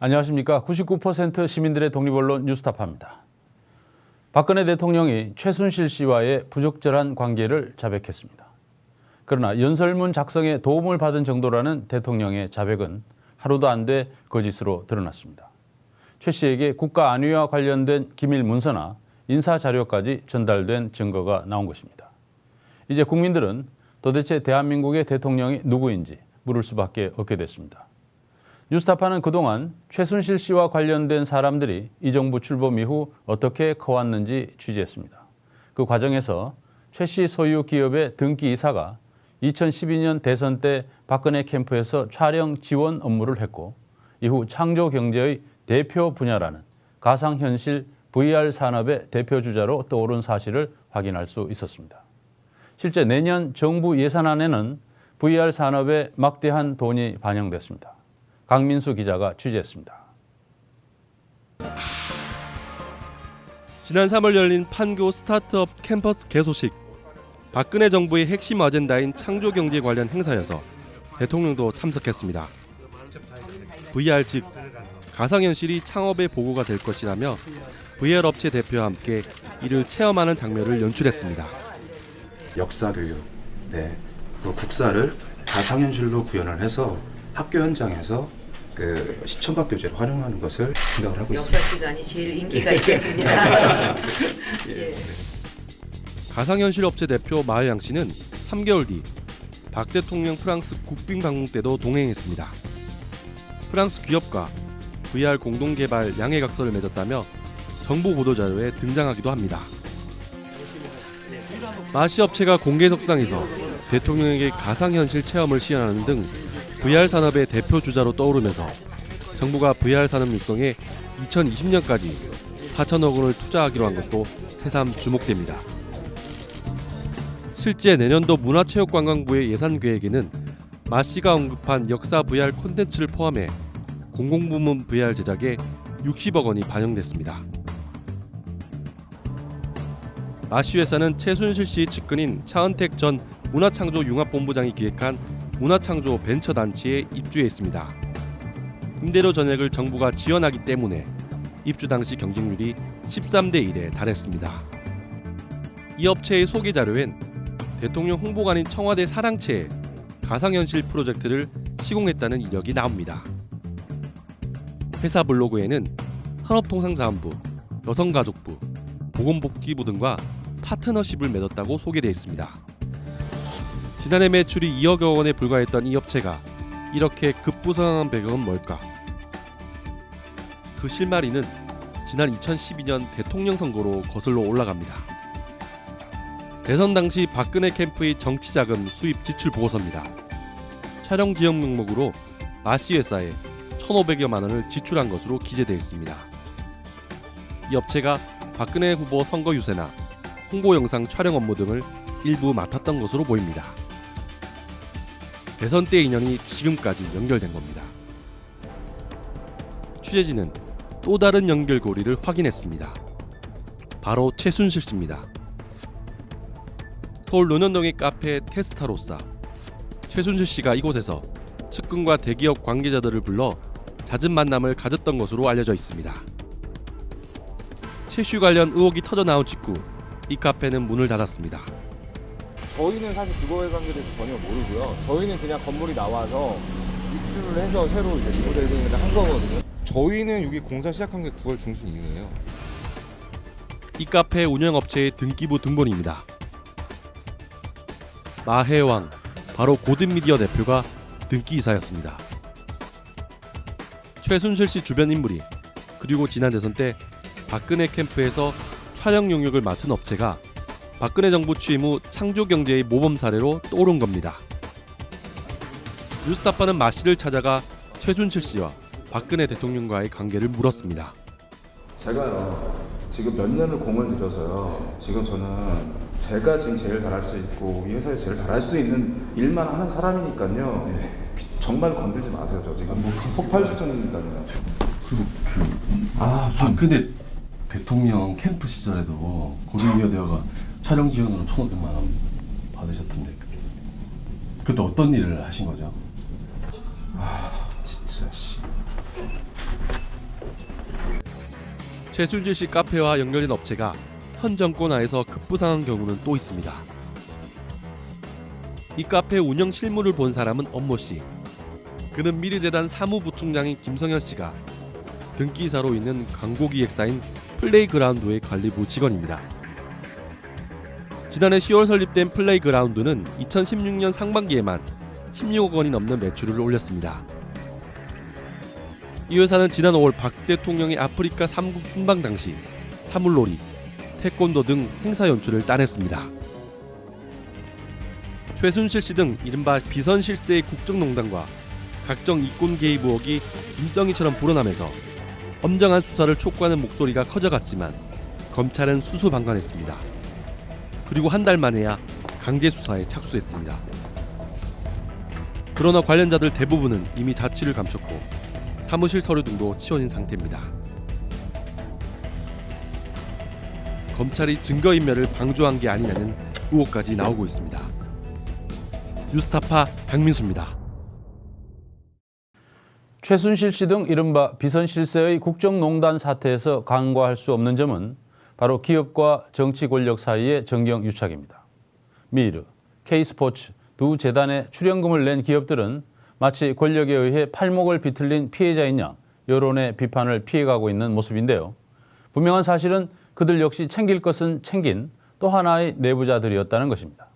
안녕하십니까. 99% 시민들의 독립언론 뉴스타파입니다. 박근혜 대통령이 최순실 씨와의 부적절한 관계를 자백했습니다. 그러나 연설문 작성에 도움을 받은 정도라는 대통령의 자백은 하루도 안 돼 거짓으로 드러났습니다. 최 씨에게 국가 안위와 관련된 기밀 문서나 인사 자료까지 전달된 증거가 나온 것입니다. 이제 국민들은 도대체 대한민국의 대통령이 누구인지 물을 수밖에 없게 됐습니다. 뉴스타파는 그동안 최순실 씨와 관련된 사람들이 이 정부 출범 이후 어떻게 커왔는지 취재했습니다. 그 과정에서 최 씨 소유 기업의 등기 이사가 2012년 대선 때 박근혜 캠프에서 촬영 지원 업무를 했고 이후 창조경제의 대표 분야라는 가상현실 VR 산업의 대표주자로 떠오른 사실을 확인할 수 있었습니다. 실제 내년 정부 예산안에는 VR 산업에 막대한 돈이 반영됐습니다. 강민수 기자가 취재했습니다. 지난 3월 열린 판교 스타트업 캠퍼스 개소식. 박근혜 정부의 핵심 아젠다인 창조경제 관련 행사여서 대통령도 참석했습니다. VR 즉 가상현실이 창업의 보고가 될 것이라며 VR 업체 대표와 함께 이를 체험하는 장면을 연출했습니다. 역사교육, 그 국사를 가상현실로 구현을 해서 학교 현장에서 그 시청각 교재를 활용하는 것을 생각을 하고 있습니다. 역사 시간이 제일 인기가 있겠습니다. 예. 가상현실 업체 대표 마효양 씨는 3개월 뒤 박 대통령 프랑스 국빈 방문 때도 동행했습니다. 프랑스 기업과 VR 공동개발 양해각서를 맺었다며 정부 보도자료에 등장하기도 합니다. 마씨 업체가 공개석상에서 대통령에게 가상현실 체험을 시연하는 등 VR 산업의 대표 주자로 떠오르면서 정부가 VR 산업 육성에 2020년까지 4천억 원을 투자하기로 한 것도 새삼 주목됩니다. 실제 내년도 문화체육관광부의 예산 계획에는 마 씨가 언급한 역사 VR 콘텐츠를 포함해 공공부문 VR 제작에 60억 원이 반영됐습니다. 마 씨 회사는 최순실 씨의 측근인 차은택 전 문화창조융합본부장이 기획한 문화창조 벤처단체에 입주해 있습니다. 임대료 전액을 정부가 지원하기 때문에 입주 당시 경쟁률이 13대 1에 달했습니다. 이 업체의 소개 자료엔 대통령 홍보관인 청와대 사랑채에 가상현실 프로젝트를 시공했다는 이력이 나옵니다. 회사 블로그에는 산업통상자원부, 여성가족부, 보건복지부 등과 파트너십을 맺었다고 소개되어 있습니다. 지난해 매출이 2억 원에 불과했던 이 업체가 이렇게 급부상한 배경은 뭘까? 그 실마리는 지난 2012년 대통령 선거로 거슬러 올라갑니다. 대선 당시 박근혜 캠프의 정치자금 수입 지출 보고서입니다. 촬영 지역 명목으로 마씨 회사에 1,500여만 원을 지출한 것으로 기재되어 있습니다. 이 업체가 박근혜 후보 선거 유세나 홍보 영상 촬영 업무 등을 일부 맡았던 것으로 보입니다. 대선 때 인연이 지금까지 연결된 겁니다. 취재진은 또 다른 연결고리를 확인했습니다. 바로 최순실 씨입니다. 서울 논현동의 카페 테스타로사. 최순실 씨가 이곳에서 측근과 대기업 관계자들을 불러 잦은 만남을 가졌던 것으로 알려져 있습니다. 최씨 관련 의혹이 터져 나온 직후 이 카페는 문을 닫았습니다. 저희는 사실 그거에 관계돼서 전혀 모르고요. 저희는 그냥 건물이 나와서 입주를 해서 새로 이제 리모델링을 한 거거든요. 저희는 여기 공사 시작한 게 9월 중순 이후예요. 이 카페 운영업체의 등기부 등본입니다. 마해왕, 바로 고든미디어 대표가 등기이사였습니다. 최순실 씨 주변 인물이 그리고 지난 대선 때 박근혜 캠프에서 촬영 용역을 맡은 업체가 박근혜 정부 취임 후 창조경제의 모범 사례로 떠오른 겁니다. 뉴스타파는 마 씨를 찾아가 최순실 씨와 박근혜 대통령과의 관계를 물었습니다. 제가요 지금 몇 년을 공을 들여서요 지금 저는 제가 지금 제일 잘할 수 있고 이 회사에서 제일 잘할 수 있는 일만 하는 사람이니까요. 정말 건들지 마세요. 저 지금 폭발 수준이니까요. 그리고 박근혜 대통령 캠프 시절에도 고등미디어가 촬영 지원으로 1,500만 원 받으셨던데 그때 어떤 일을 하신 거죠? 진짜 씨. 최순실 씨 카페와 연결된 업체가 현 정권 하에서 급부상한 경우는 또 있습니다. 이 카페 운영 실무를 본 사람은 엄모 씨. 그는 미르재단 사무부총장인 김성현 씨가 등기사로 있는 광고기획사인 플레이그라운드의 관리부 직원입니다. 지난해 10월 설립된 플레이그라운드는 2016년 상반기에만 16억 원이 넘는 매출을 올렸습니다. 이 회사는 지난 5월 박 대통령의 아프리카 3국 순방 당시 사물놀이, 태권도 등 행사 연출을 따냈습니다. 최순실 씨 등 이른바 비선실세의 국정농단과 각종 이권 개입 의혹이 눈덩이처럼 불어나면서 엄정한 수사를 촉구하는 목소리가 커져갔지만 검찰은 수수방관했습니다. 그리고 한 달 만에야 강제 수사에 착수했습니다. 그러나 관련자들 대부분은 이미 자취를 감췄고 사무실 서류 등도 치워진 상태입니다. 검찰이 증거인멸을 방조한 게 아니냐는 의혹까지 나오고 있습니다. 뉴스타파 박민수입니다. 최순실 씨 등 이른바 비선실세의 국정농단 사태에서 간과할 수 없는 점은 바로 기업과 정치 권력 사이의 정경유착입니다. 미르, K스포츠 두 재단에 출연금을 낸 기업들은 마치 권력에 의해 팔목을 비틀린 피해자인 양 여론의 비판을 피해가고 있는 모습인데요. 분명한 사실은 그들 역시 챙길 것은 챙긴 또 하나의 내부자들이었다는 것입니다.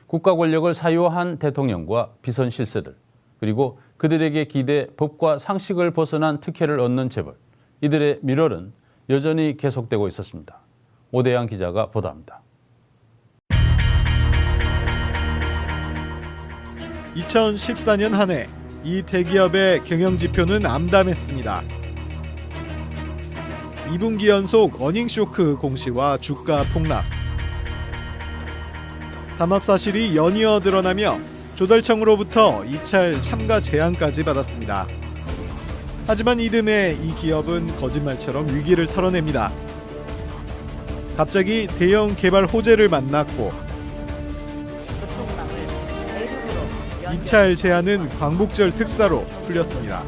국가 권력을 사유한 대통령과 비선실세들, 그리고 그들에게 기대 법과 상식을 벗어난 특혜를 얻는 재벌, 이들의 밀월은 여전히 계속되고 있었습니다. 오대양 기자가 보도합니다. 2014년 한 해 이 대기업의 경영지표는 암담했습니다. 2분기 연속 어닝쇼크 공시와 주가 폭락. 담합 사실이 연이어 드러나며 조달청으로부터 입찰 참가 제한까지 받았습니다. 하지만 이듬해 이 기업은 거짓말처럼 위기를 털어냅니다. 갑자기 대형 개발 호재를 만났고 입찰 제한은 광복절 특사로 풀렸습니다.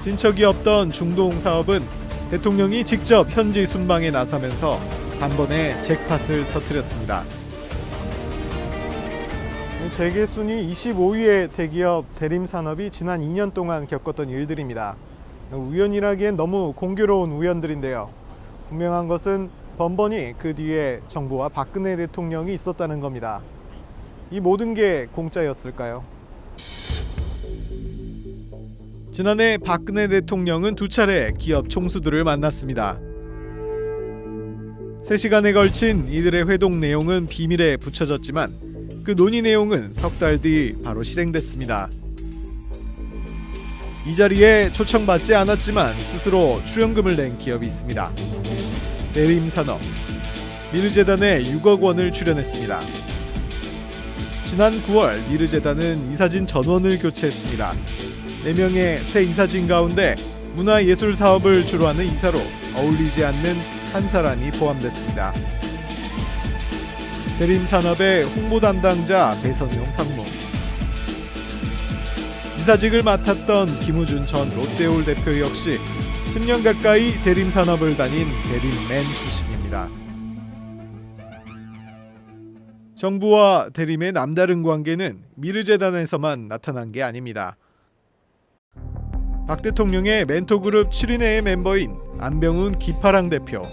진척이 없던 중동 사업은 대통령이 직접 현지 순방에 나서면서 단번에 잭팟을 터뜨렸습니다. 재계 순위 25위의 대기업 대림산업이 지난 2년 동안 겪었던 일들입니다. 우연이라기엔 너무 공교로운 우연들인데요. 분명한 것은 번번이 그 뒤에 정부와 박근혜 대통령이 있었다는 겁니다. 이 모든 게 공짜였을까요? 지난해 박근혜 대통령은 두 차례 기업 총수들을 만났습니다. 3시간에 걸친 이들의 회동 내용은 비밀에 붙여졌지만 그 논의 내용은 석 달 뒤 바로 실행됐습니다. 이 자리에 초청받지 않았지만 스스로 출연금을 낸 기업이 있습니다. 대림산업, 미르재단에 6억 원을 출연했습니다. 지난 9월 미르재단은 이사진 전원을 교체했습니다. 4명의 새 이사진 가운데 문화예술 사업을 주로 하는 이사로 어울리지 않는 한 사람이 포함됐습니다. 대림산업의 홍보 담당자 배선용 상무, 이사직을 맡았던 김우준 전 롯데홀 대표 역시 10년 가까이 대림산업을 다닌 대림맨 출신입니다. 정부와 대림의 남다른 관계는 미르재단에서만 나타난 게 아닙니다. 박 대통령의 멘토그룹 7인회의 멤버인 안병훈 기파랑 대표,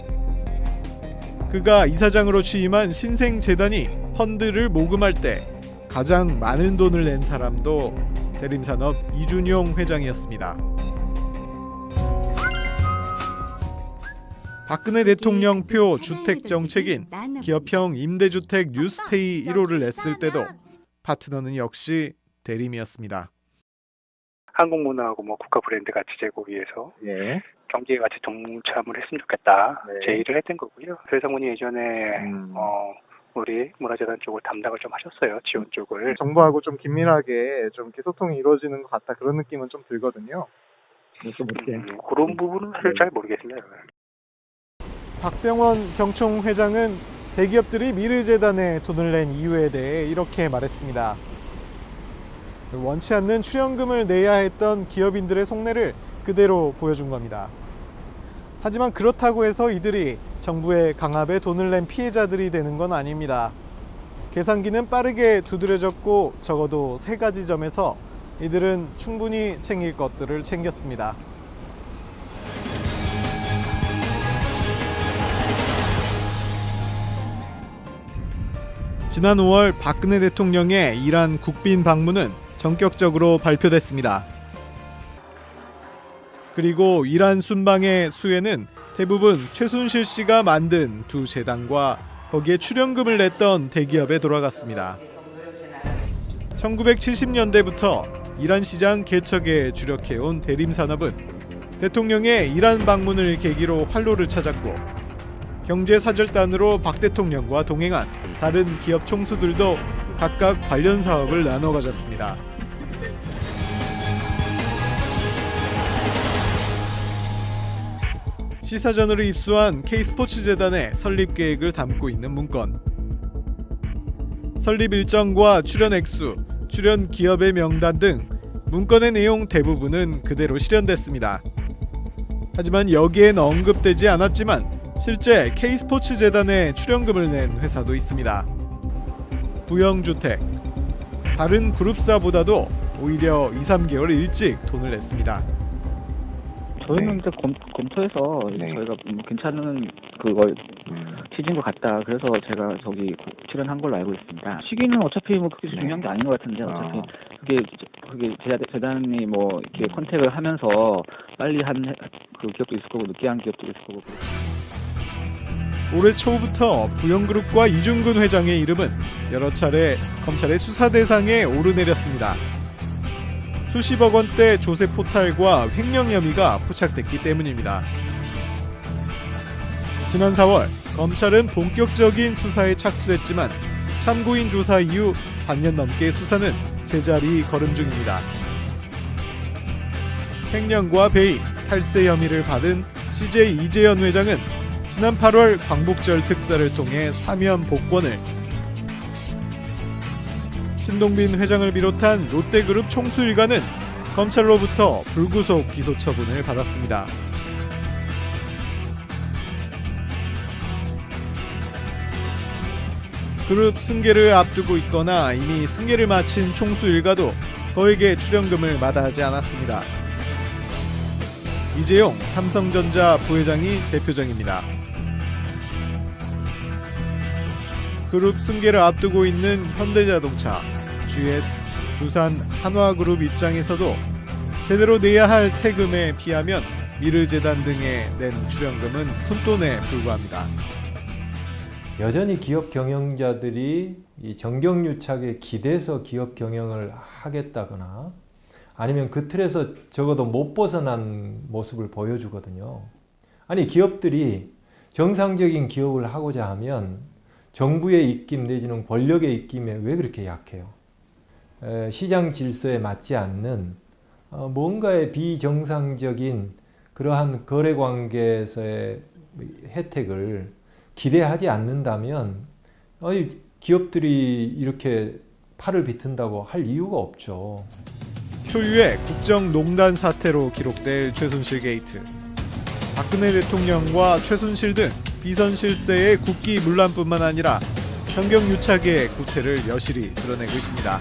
그가 이사장으로 취임한 신생재단이 펀드를 모금할 때 가장 많은 돈을 낸 사람도 대림산업 이준용 회장이었습니다. 박근혜 대통령 표 주택 정책인 기업형 임대주택 뉴스테이 1호를 냈을 때도 파트너는 역시 대림이었습니다. 한국 문화하고 국가 브랜드 가치 제고 위해서 경제 가치 동참을 했으면 좋겠다 제의를 했던 거고요. 배상훈이 예전에 우리 문화재단 쪽을 담당을 좀 하셨어요. 지원 쪽을. 정부하고 좀 긴밀하게 좀 소통이 이루어지는 것 같다, 그런 느낌은 좀 들거든요. 그런 부분은 사실 잘 모르겠습니다. 박병원 경총 회장은 대기업들이 미르재단에 돈을 낸 이유에 대해 이렇게 말했습니다. 원치 않는 출연금을 내야 했던 기업인들의 속내를 그대로 보여준 겁니다. 하지만 그렇다고 해서 이들이 정부의 강압에 돈을 낸 피해자들이 되는 건 아닙니다. 계산기는 빠르게 두드려졌고 적어도 3가지 점에서 이들은 충분히 챙길 것들을 챙겼습니다. 지난 5월 박근혜 대통령의 이란 국빈 방문은 전격적으로 발표됐습니다. 그리고 이란 순방의 수혜는 대부분 최순실 씨가 만든 두 재단과 거기에 출연금을 냈던 대기업에 돌아갔습니다. 1970년대부터 이란 시장 개척에 주력해온 대림산업은 대통령의 이란 방문을 계기로 활로를 찾았고 경제사절단으로 박 대통령과 동행한 다른 기업 총수들도 각각 관련 사업을 나눠 가졌습니다. 시사저널을 입수한 K스포츠재단의 설립 계획을 담고 있는 문건. 설립 일정과 출연 액수, 출연 기업의 명단 등 문건의 내용 대부분은 그대로 실현됐습니다. 하지만 여기엔 언급되지 않았지만 실제 K스포츠재단에 출연금을 낸 회사도 있습니다. 부영주택. 다른 그룹사보다도 오히려 2-3개월 일찍 돈을 냈습니다. 저희는 이제 검토해서 저희가 괜찮은 그걸 취지인 것 같다. 그래서 제가 저기 출연한 걸로 알고 있습니다. 시기는 어차피 뭐 그게 중요한 게 아닌 것 같은데 어차피 그게 재단이 뭐 이렇게 컨택을 하면서 빨리 한 그 기업도 있을 거고 늦게 한 기업도 있을 거고. 올해 초부터 부영그룹과 이중근 회장의 이름은 여러 차례 검찰의 수사 대상에 오르내렸습니다. 수십억 원대 조세 포탈과 횡령 혐의가 포착됐기 때문입니다. 지난 4월 검찰은 본격적인 수사에 착수했지만 참고인 조사 이후 반년 넘게 수사는 제자리 걸음 중입니다. 횡령과 배임, 탈세 혐의를 받은 CJ 이재현 회장은 지난 8월 광복절 특사를 통해 사면 복권을, 신동빈 회장을 비롯한 롯데그룹 총수 일가는 검찰로부터 불구속 기소 처분을 받았습니다. 그룹 승계를 앞두고 있거나 이미 승계를 마친 총수 일가도 거액의 출연금을 마다하지 않았습니다. 이재용 삼성전자 부회장이 대표적입니다. 그룹 승계를 앞두고 있는 현대자동차, GS, 두산, 한화그룹 입장에서도 제대로 내야 할 세금에 비하면 미르재단 등에 낸 출연금은 푼돈에 불과합니다. 여전히 기업 경영자들이 이 정경유착에 기대서 기업 경영을 하겠다거나 아니면 그 틀에서 적어도 못 벗어난 모습을 보여주거든요. 아니 기업들이 정상적인 기업을 하고자 하면 정부의 입김 내지는 권력의 입김에 왜 그렇게 약해요? 시장 질서에 맞지 않는 뭔가의 비정상적인 그러한 거래 관계에서의 혜택을 기대하지 않는다면 기업들이 이렇게 팔을 비튼다고 할 이유가 없죠. 초유의 국정농단 사태로 기록될 최순실 게이트. 박근혜 대통령과 최순실 등 비선 실세의 국기문란뿐만 아니라 정경유착의 구태를 여실히 드러내고 있습니다.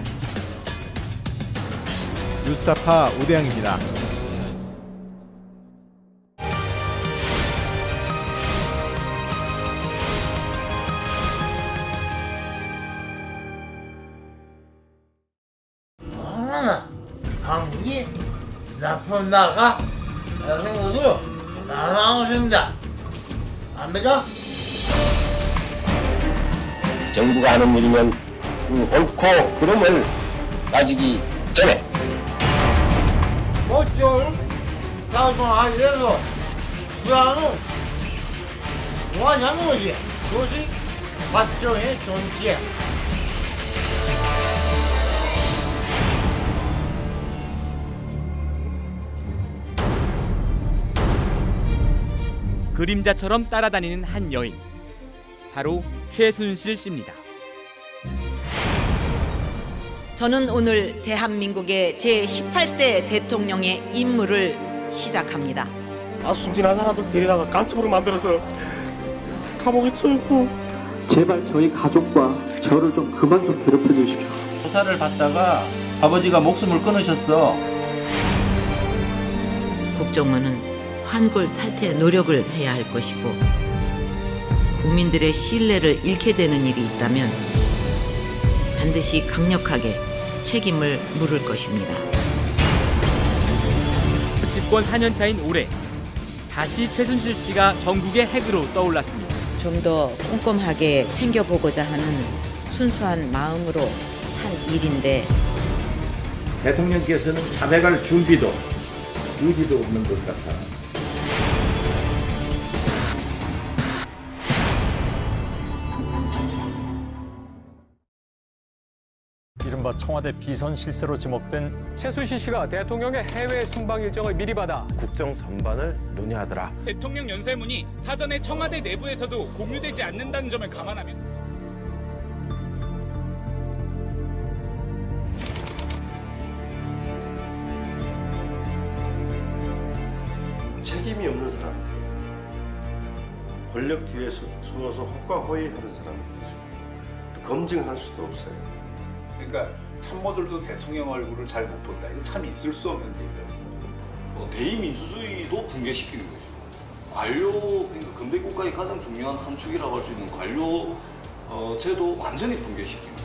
뉴스타파 오대양입니다. 한국이 나쁜 나가 다른 것으로 나눠준다. 압니까? 정부가 하는 일이면 옳고 그름을 따지기 전에 뭐좀 방송하려서 수사는 뭐하냐는 것이 그것이 박정의 존재. 그림자처럼 따라다니는 한 여인, 바로 최순실 씨입니다. 저는 오늘 대한민국의 제18대 대통령의 임무를 시작합니다. 순진한 사람들 데려다가 간첩으로 만들어서 감옥에 쳐놓고. 제발 저희 가족과 저를 좀 그만 좀 괴롭혀 주십시오. 조사를 받다가 아버지가 목숨을 끊으셨어. 국정원은 환골 탈퇴 노력을 해야 할 것이고 국민들의 신뢰를 잃게 되는 일이 있다면 반드시 강력하게 책임을 물을 것입니다. 집권 4년 차인 올해 다시 최순실 씨가 전국의 핵으로 떠올랐습니다. 좀 더 꼼꼼하게 챙겨보고자 하는 순수한 마음으로 한 일인데 대통령께서는 자백할 준비도 의지도 없는 것 같아. 이른바 청와대 비선 실세로 지목된 최순실 씨가 대통령의 해외 순방 일정을 미리 받아 국정 전반을 논의하더라. 대통령 연설문이 사전에 청와대 내부에서도 공유되지 않는다는 점을 감안하면 책임이 없는 사람들, 권력 뒤에 숨어서 호가호위하는 사람들이죠. 또 검증할 수도 없어요. 그러니까 참모들도 대통령 얼굴을 잘 못 본다. 이거 참 있을 수 없는 일이죠. 대의민주주의도 붕괴시키는 거죠. 관료, 그러니까 근대 국가의 가장 중요한 한 축이라고 할 수 있는 관료 제도 완전히 붕괴시키는 거죠.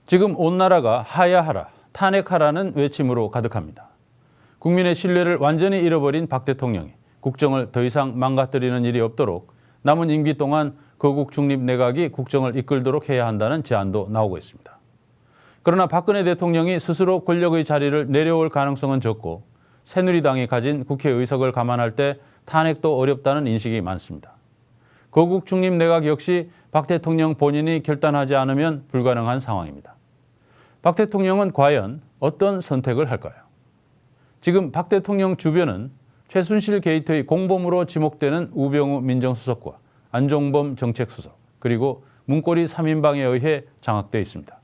지금 온 나라가 하야하라, 탄핵하라는 외침으로 가득합니다. 국민의 신뢰를 완전히 잃어버린 박 대통령이 국정을 더 이상 망가뜨리는 일이 없도록 남은 임기 동안 거국 중립 내각이 국정을 이끌도록 해야 한다는 제안도 나오고 있습니다. 그러나 박근혜 대통령이 스스로 권력의 자리를 내려올 가능성은 적고 새누리당이 가진 국회의석을 감안할 때 탄핵도 어렵다는 인식이 많습니다. 거국 중립 내각 역시 박 대통령 본인이 결단하지 않으면 불가능한 상황입니다. 박 대통령은 과연 어떤 선택을 할까요? 지금 박 대통령 주변은 최순실 게이트의 공범으로 지목되는 우병우 민정수석과 안종범 정책수석, 그리고 문고리 3인방에 의해 장악되어 있습니다.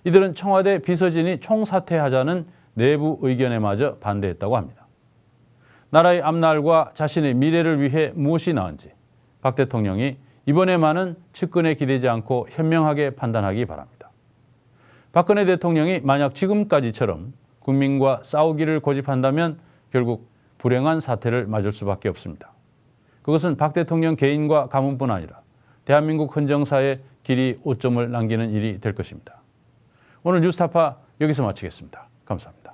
이들은 청와대 비서진이 총사퇴하자는 내부 의견에마저 반대했다고 합니다. 나라의 앞날과 자신의 미래를 위해 무엇이 나은지 박 대통령이 이번에만은 측근에 기대지 않고 현명하게 판단하기 바랍니다. 박근혜 대통령이 만약 지금까지처럼 국민과 싸우기를 고집한다면 결국 불행한 사태를 맞을 수밖에 없습니다. 그것은 박 대통령 개인과 가문뿐 아니라 대한민국 헌정사에 길이 오점을 남기는 일이 될 것입니다. 오늘 뉴스타파 여기서 마치겠습니다. 감사합니다.